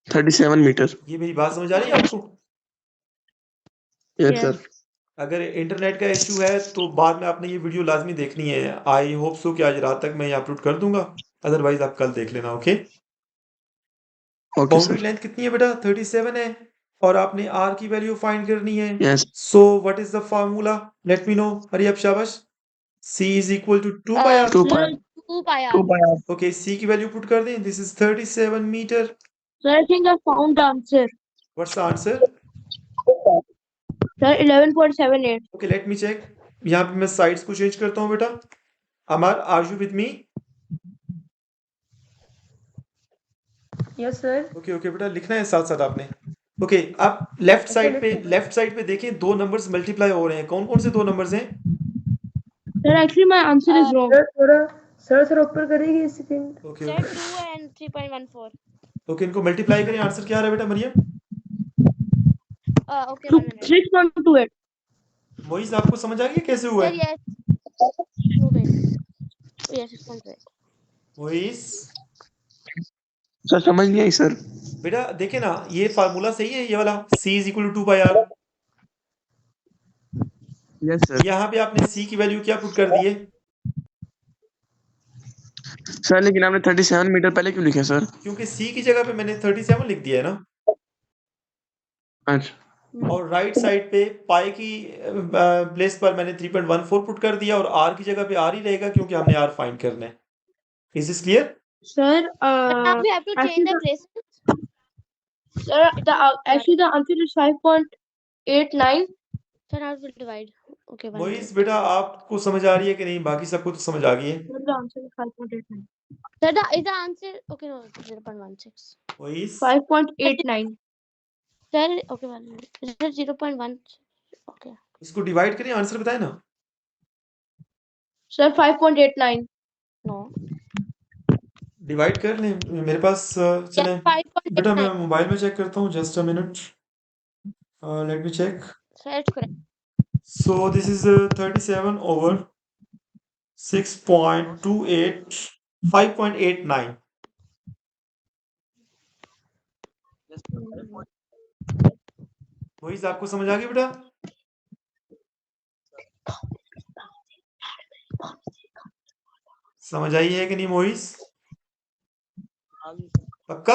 37 मीटर। ये मेरी बात समझ आ रही है आपको? Yes Yes. सर। अगर इंटरनेट का इशू है तो बाद में आपने ये वीडियो लाजमी देखनी है। आई होप सो कि आज रात तक मैं ये अपलोड कर दूंगा, अदरवाइज आप कल देख लेना। Okay, okay boundary sir. Length कितनी है बेटा? 37 है और आपने आर की वैल्यू फाइंड करनी है। Yes. So what is the formula? Late me no, hurry up, शाबाश। C is equal to 2 pi r. 2 pi Sir, 2 pi r. 2 pi r। Okay, C की वैल्यू पुट कर दें। This is 37 metre. Sir, I think I found the answer. What's the answer? Sir, 11.78. Okay, let me check. यहाँ पे मैं साइड्स को चेंज करता हूँ बेटा। Amar, are you with me? Yes sir. Okay okay बेटा, लिखना है साथ साथ आपने। ओके, अब लेफ्ट अच्छा, साइड पे, लिख लो। लेफ्ट साइड पे देखें, दो नंबर्स मल्टीप्लाई हो रहे हैं। कौन कौन से दो नंबर्स हैं? Sir, actually my answer is wrong. Sir थोड़ा ऊपर करेगी एक second. Okay Sir, okay 2 and 3.14. Okay, इनको मल्टीप्लाई करें। आंसर क्या आ रहा है बेटा मरियम? Okay, 1 minute. 6.28. मोइज, आपको समझ आ गया कैसे हुआ Sir, है? yes. No, wait. Yes, 6.8. Moiz sir समझ नहीं आई सर। बेटा देखे ना, ये फार्मूला सही है, ये वाला c is equal to 2 r। Yes sir. यहाँ पे आपने c की वैल्यू क्या पुट कर दी है? सर लेकिन आपने 37 मीटर पहले क्यों लिखा सर? क्योंकि c की जगह पे मैंने 37 लिख दिया है ना। अच्छा और राइट साइड पे पाई की प्लेस पर मैंने 3.14 पुट कर दिया, और r की जगह पे r ही रहेगा क्योंकि हमने r फाइंड करना है। Is this clear? Sir, But now we have to actually change the places. sir, actually the answer is 5.89. Sir, how to divide? Okay, 1 Moiz minute. बेटा, आपको समझ आ रही है कि नहीं? बाकी सबको तो समझ आ गई है। Sir, the answer is 5.89. Sir, is the answer? Okay, no, 0.16. Moiz 5.89. Sir, okay, 1 minute. Sir, 0.1. Okay. इसको डिवाइड करें, आंसर बताए ना। Sir, 5.89. No. डिवाइड कर लें, मेरे पास चले। Yes, 5.89. बेटा मैं मोबाइल में चेक करता हूँ, just a minute, let me check. Sir, it's correct. So this is 37 over 6.28, 5.89। Moiz, आपको समझ आ गई बेटा? समझ आई है कि नहीं मोइज? पक्का?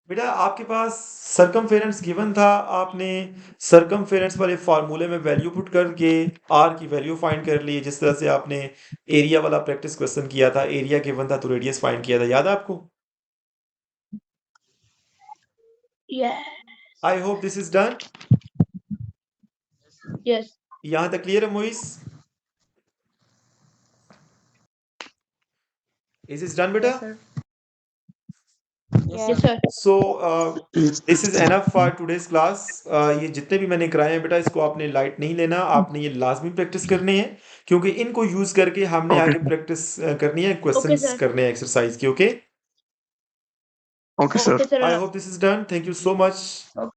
बेटा आपके पास सरकमफेरेंस गिवन था, आपने सरकमफेरेंस वाले फार्मूले में वैल्यू पुट करके आर की वैल्यू फाइंड कर ली, जिस तरह से आपने एरिया वाला प्रैक्टिस क्वेश्चन किया था। एरिया गिवन था तो रेडियस फाइंड किया था, याद है आपको? Yeah. I hope this is done. Yes. यहाँ तक क्लियर है मोइज? इज इज डन बेटा? Yes, sir. So this is enough for today's class. ये जितने भी मैंने कराए हैं बेटा, इसको आपने लाइट नहीं लेना, आपने ये लाजमी प्रैक्टिस करने हैं, क्योंकि इनको यूज करके हमने Okay. आगे प्रैक्टिस करनी है, क्वेश्चंस sir. करने हैं एक्सरसाइज की। Okay, okay sir. Okay, sir. I hope this is done. Thank you so much.